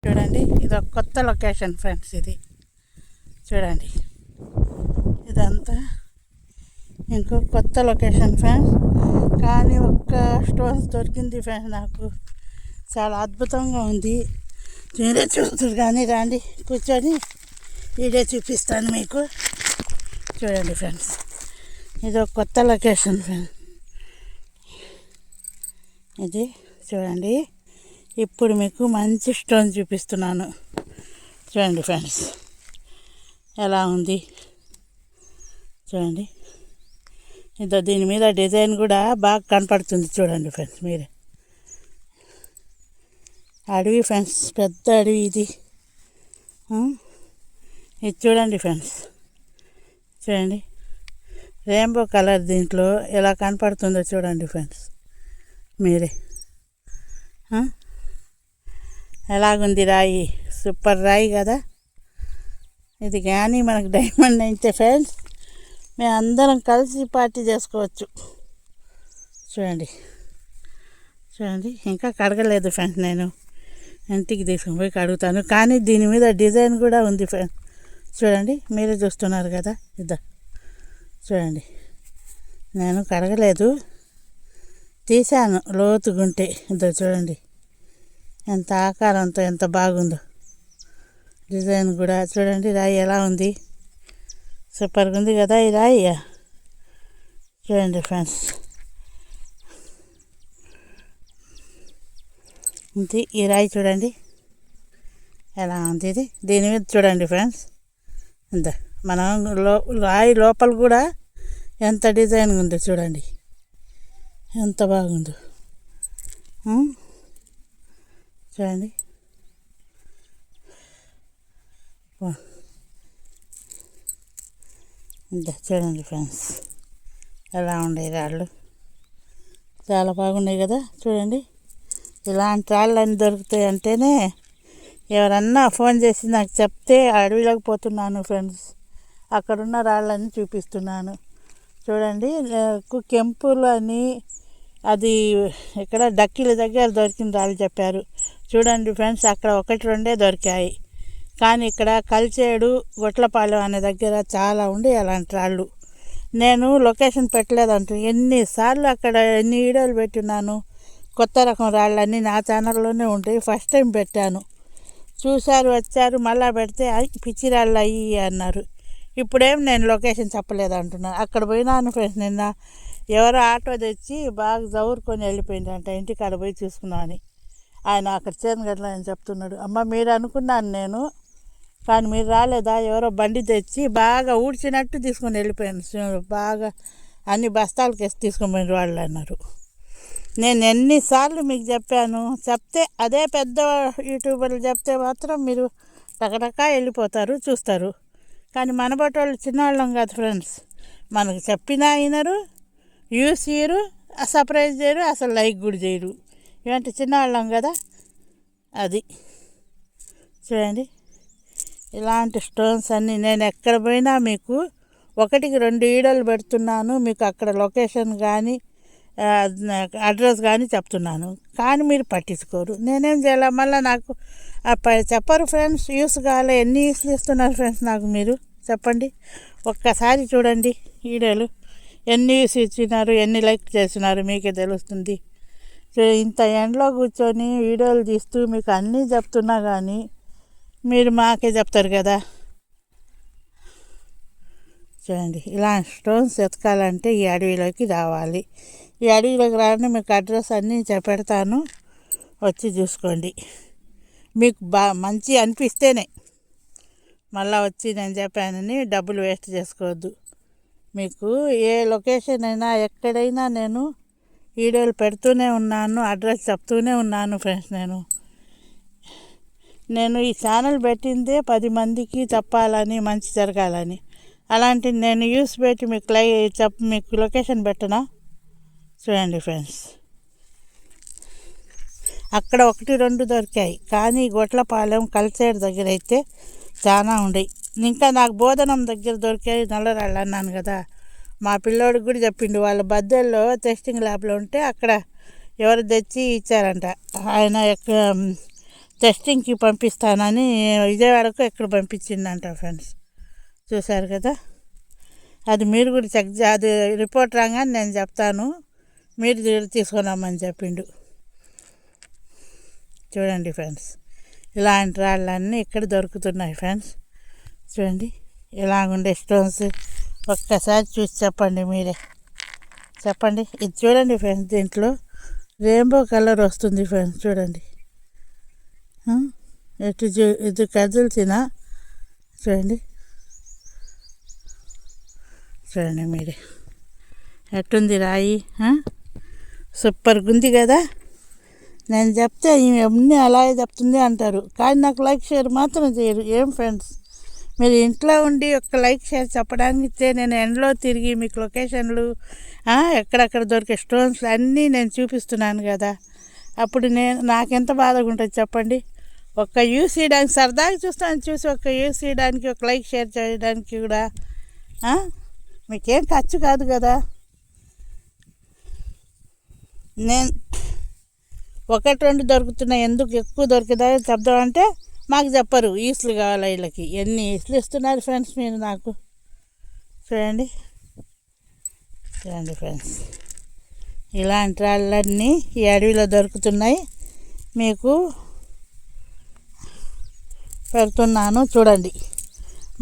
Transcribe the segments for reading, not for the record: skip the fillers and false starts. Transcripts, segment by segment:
చూడండి, ఇది ఒక కొత్త లొకేషన్ ఫ్రెండ్స్. ఇది చూడండి, ఇదంతా ఇంకో కొత్త లొకేషన్ ఫ్రెండ్స్. కానీ ఒక్క స్టోన్స్ దొరికింది ఫ్రెండ్స్. నాకు చాలా అద్భుతంగా ఉంది. మీరే చూస్తారు కానీ రండి కూర్చొని వీడియో చూపిస్తాను మీకు. చూడండి ఫ్రెండ్స్, ఇది ఒక కొత్త లొకేషన్ ఫ్రెండ్స్. ఇది చూడండి, ఇప్పుడు మీకు మంచి స్టోన్ చూపిస్తున్నాను. చూడండి ఫ్రెండ్స్, ఎలా ఉంది చూడండి. ఇదో దీని మీద డిజైన్ కూడా బాగా కనపడుతుంది. చూడండి ఫ్రెండ్స్, మీరే అడవి ఫ్రెండ్స్, పెద్ద అడవి ఇది. ఇది చూడండి ఫ్రెండ్స్, చూడండి రెయిన్బో కలర్ దీంట్లో ఎలా కనపడుతుందో చూడండి ఫ్రెండ్స్, మీరే ఎలాగుంది రాయి. సూపర్ రాయి కదా ఇది. కానీ మనకు డైమండ్ అయితే ఫ్రెండ్స్ మేము అందరం కలిసి పార్టీ చేసుకోవచ్చు. చూడండి చూడండి, ఇంకా కడగలేదు ఫ్రెండ్స్. నేను ఇంటికి తీసుకుని పోయి కడుగుతాను. కానీ దీని మీద డిజైన్ కూడా ఉంది ఫ్రెండ్స్. చూడండి, మీరే చూస్తున్నారు కదా. ఇద్దా చూడండి, నేను కడగలేదు, తీశాను లోతుగుంటే. ఇదో చూడండి ఎంత ఆకారంతో ఎంత బాగుందో. డిజైన్ కూడా చూడండి, రాయి ఎలా ఉంది. సూపర్గా ఉంది కదా ఈ రాయి. చూడండి ఫ్రెండ్స్, ఇది ఈ రాయి చూడండి ఎలా ఉంది. ఇది దీని మీద చూడండి ఫ్రెండ్స్, ఇంత మనం రాయి లోపల కూడా ఎంత డిజైన్ ఉందో చూడండి, ఎంత బాగుందో. చూడండి, చూడండి ఫ్రెండ్స్ ఎలా ఉన్నాయి రాళ్ళు. చాలా బాగున్నాయి కదా. చూడండి, ఇలాంటి రాళ్ళు అన్నీ దొరుకుతాయి అంటేనే ఎవరన్నా ఫోన్ చేసి నాకు చెప్తే అడవిలోకి పోతున్నాను ఫ్రెండ్స్, అక్కడున్న రాళ్ళని చూపిస్తున్నాను. చూడండి, కెంపులు అని అది ఇక్కడ డక్కిల దగ్గర దొరికిన రాళ్ళు చెప్పారు. చూడండి ఫ్రెండ్స్, అక్కడ ఒకటి రెండే దొరికాయి. కానీ ఇక్కడ కల్చేడు గొట్లపాలెం అనే దగ్గర చాలా ఉండి అలాంటి రాళ్ళు. నేను లొకేషన్ పెట్టలేదంటూ ఎన్నిసార్లు అక్కడ ఎన్ని వీడియోలు పెట్టినాను. కొత్త రకం రాళ్ళన్నీ నా ఛానల్లోనే ఉంటాయి. ఫస్ట్ టైం పెట్టాను, చూశారు, వచ్చారు, మళ్ళీ పెడితే పిచ్చి రాళ్ళు అయ్యి అన్నారు. ఇప్పుడేం నేను లొకేషన్ చెప్పలేదు అంటున్నాను. అక్కడ పోయినాను ఫ్రెండ్స్. నిన్న ఎవరో ఆటో తెచ్చి బాగా జవురుకొని వెళ్ళిపోయిందంట. ఇంటికాడ పోయి చూసుకున్నాను. ఆయన అక్కడ చేనుగడ్డలో ఆయన చెప్తున్నాడు, అమ్మ మీరు అనుకున్నాను నేను, కానీ మీరు రాలేదా, ఎవరో బండి తెచ్చి బాగా ఊడ్చినట్టు తీసుకొని వెళ్ళిపోయాను. బాగా అన్ని బస్తాలకి వేసి తీసుకొని పోయిన వాళ్ళు అన్నారు. నేను ఎన్నిసార్లు మీకు చెప్పాను. చెప్తే అదే పెద్ద యూట్యూబర్లు చెప్తే మాత్రం మీరు టకటకా వెళ్ళిపోతారు, చూస్తారు. కానీ మన బట్టోళ్ళు చిన్నవాళ్ళం కాదు ఫ్రెండ్స్. మనకు చెప్పినా అయినరు, యూస్ చేయరు, సర్ప్రైజ్ చేయరు, అసలు లైక్ కూడా చేయరు. ఇలాంటి చిన్నవాళ్ళం కదా. అది చూడండి, ఇలాంటి స్టోన్స్ అన్నీ నేను ఎక్కడ పోయినా మీకు 1-2 వీడియోలు పెడుతున్నాను. మీకు అక్కడ లొకేషన్ కానీ అడ్రస్ కానీ చెప్తున్నాను. కానీ మీరు పట్టించుకోరు. నేనేం చేయాలి, మళ్ళీ నాకు చెప్పరు ఫ్రెండ్స్. యూస్ కాలే. ఎన్ని యూస్లు ఇస్తున్నారు ఫ్రెండ్స్ నాకు మీరు చెప్పండి. ఒక్కసారి చూడండి వీడియోలు, ఎన్ని యూస్ ఇచ్చినారు, ఎన్ని లైక్ చేస్తున్నారు మీకే తెలుస్తుంది. ఇంత ఎండలో కూర్చొని వీడియోలు తీస్తూ మీకు అన్నీ చెప్తున్నా కానీ మీరు మాకే చెప్తారు కదా. చూడండి, ఇలాంటి స్టోన్స్ ఎతకాలంటే ఈ అడవిలోకి రావాలి. ఈ అడవిలోకి రాగానే మీకు అడ్రస్ అన్నీ పెడతాను, వచ్చి చూసుకోండి. మీకు మంచి అనిపిస్తేనే మళ్ళీ వచ్చి నేను చెప్పానని డబ్బులు వేస్ట్ చేసుకోవద్దు. మీకు ఏ లొకేషన్ అయినా ఎక్కడైనా నేను వీడియోలు పెడుతూనే ఉన్నాను, అడ్రస్ చెప్తూనే ఉన్నాను ఫ్రెండ్స్. నేను ఈ ఛానల్ పెట్టిందే 10 మందికి చెప్పాలని, మంచి జరగాలని. అలాంటి నేను యూస్ పెట్టి మీకు మీకు లొకేషన్ పెట్టనా. చూడండి ఫ్రెండ్స్, అక్కడ 1-2 దొరికాయి. కానీ గొట్లపాలెం కల్చేడు దగ్గర అయితే చాలా ఉండయి. ఇంకా నాకు బోధనం దగ్గర దొరికాయి నల్లరాళ్ళు అన్నాను కదా. మా పిల్లోడికి కూడా చెప్పిండు, వాళ్ళ బద్దెల్లో టెస్టింగ్ ల్యాబ్లో ఉంటే అక్కడ ఎవరు తెచ్చి ఇచ్చారంట. ఆయన టెస్టింగ్కి పంపిస్తానని విజయవాడకు ఎక్కడ పంపించిందంట ఫ్రెండ్స్. చూశారు కదా, అది మీరు కూడా అది రిపోర్ట్ రాగానే నేను చెప్తాను, మీరు తీసుకున్నామని చెప్పిండు. చూడండి ఫ్రెండ్స్, ఇలాంటి రాళ్ళన్నీ ఇక్కడ దొరుకుతున్నాయి ఫ్రెండ్స్. చూడండి ఇలాగుండే స్టోన్స్, ఒక్కసారి చూసి చెప్పండి, మీరే చెప్పండి. ఇది చూడండి ఫ్రెండ్స్, దీంట్లో రెయిన్బో కలర్ వస్తుంది ఫ్రెండ్స్. చూడండి ఇది కదిల్చిన చూడండి, చూడండి మీరే ఎట్టుంది రాయి, సూపర్గా ఉంది కదా. నేను చెప్తే అన్నీ అలాగే చెప్తుంది అంటారు, కానీ నాకు లైక్ షేర్ మాత్రం చేయరు. ఏం ఫ్రెండ్స్, మీరు ఇంట్లో ఉండి ఒక లైక్ షేర్ చెప్పడానికి ఇస్తే నేను ఎండలో తిరిగి మీకు లొకేషన్లు ఎక్కడెక్కడ దొరికే స్టోన్స్ అన్నీ నేను చూపిస్తున్నాను కదా. అప్పుడు నాకెంత బాధగా ఉంటుంది చెప్పండి. ఒక్క యూస్ చేయడానికి సరదాగా చూస్తాను, చూసి ఒక్క యూస్ చేయడానికి ఒక లైక్ షేర్ చేయడానికి కూడా మీకేం ఖర్చు కాదు కదా. నేను 1-2 దొరుకుతున్నాయి, ఎందుకు ఎక్కువ దొరికిదా చెప్దామంటే మాకు చెప్పరు. ఈస్లు కావాలి వీళ్ళకి, ఎన్ని ఈస్లు ఇస్తున్నారు ఫ్రెండ్స్ మీరు నాకు. చూడండి చూడండి ఫ్రెండ్స్, ఇలాంటి రాళ్ళన్నీ ఈ అడవిలో దొరుకుతున్నాయి, మీకు పెడుతున్నాను చూడండి.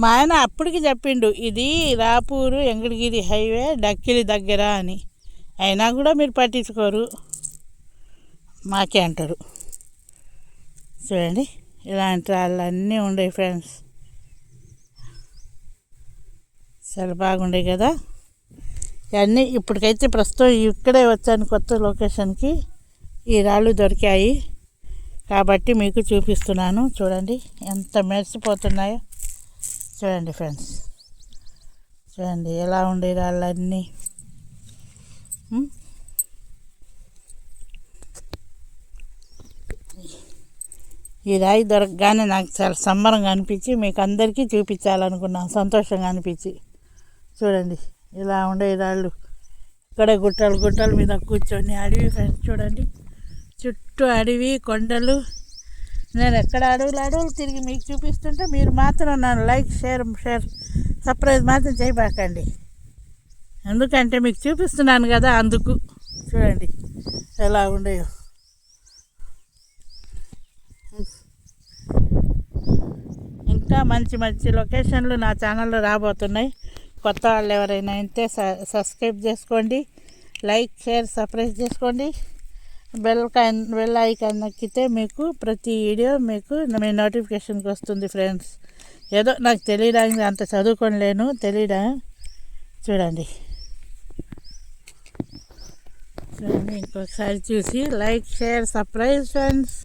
మా ఆయన అప్పటికి చెప్పిండు, ఇది రాపూరు వెంకటగిరి హైవే డక్కిలి దగ్గర అని. అయినా కూడా మీరు పట్టించుకోరు, మాకే అంటారు. చూడండి ఇలాంటి రాళ్ళన్నీ ఉండేవి ఫ్రెండ్స్, చాలా బాగుండే కదా. ఇవన్నీ ఇప్పటికైతే ప్రస్తుతం ఇక్కడే వచ్చాను కొత్త లొకేషన్కి, ఈ రాళ్ళు దొరికాయి కాబట్టి మీకు చూపిస్తున్నాను. చూడండి ఎంత మెరిసిపోతున్నాయో చూడండి ఫ్రెండ్స్. చూడండి ఎలా ఉండే రాళ్ళన్నీ. ఈ రాయి దొరకగానే నాకు చాలా సంబరంగా అనిపించి మీకు అందరికీ చూపించాలనుకున్నాను, సంతోషంగా అనిపించి. చూడండి ఇలా ఉండే రాళ్ళు, ఇక్కడ గుట్టల మీద కూర్చొని అడవి ఫ్రెండ్స్. చూడండి చుట్టూ అడవి, కొండలు. నేను ఎక్కడ అడవులు తిరిగి మీకు చూపిస్తుంటే మీరు మాత్రం నన్ను లైక్ షేర్ సబ్స్క్రైబ్ మాత్రం చేయబాకండి, ఎందుకంటే మీకు చూపిస్తున్నాను కదా అందుకు. చూడండి ఎలా ఉండేయో. ఇంకా మంచి మంచి లొకేషన్లు నా ఛానల్లో రాబోతున్నాయి. కొత్త వాళ్ళు ఎవరైనా అయితే సబ్స్క్రైబ్ చేసుకోండి, లైక్ షేర్ సబ్స్క్రైబ్ చేసుకోండి. బెల్ ఐకాన్ నొక్కితే మీకు ప్రతి వీడియో మీకు మీ నోటిఫికేషన్కి వస్తుంది ఫ్రెండ్స్. ఏదో నాకు తెలియడానికి అంత చదువుకోలేను, తెలియడా. చూడండి ఇంకొకసారి చూసి లైక్ షేర్ సబ్స్క్రైబ్ ఫ్రెండ్స్.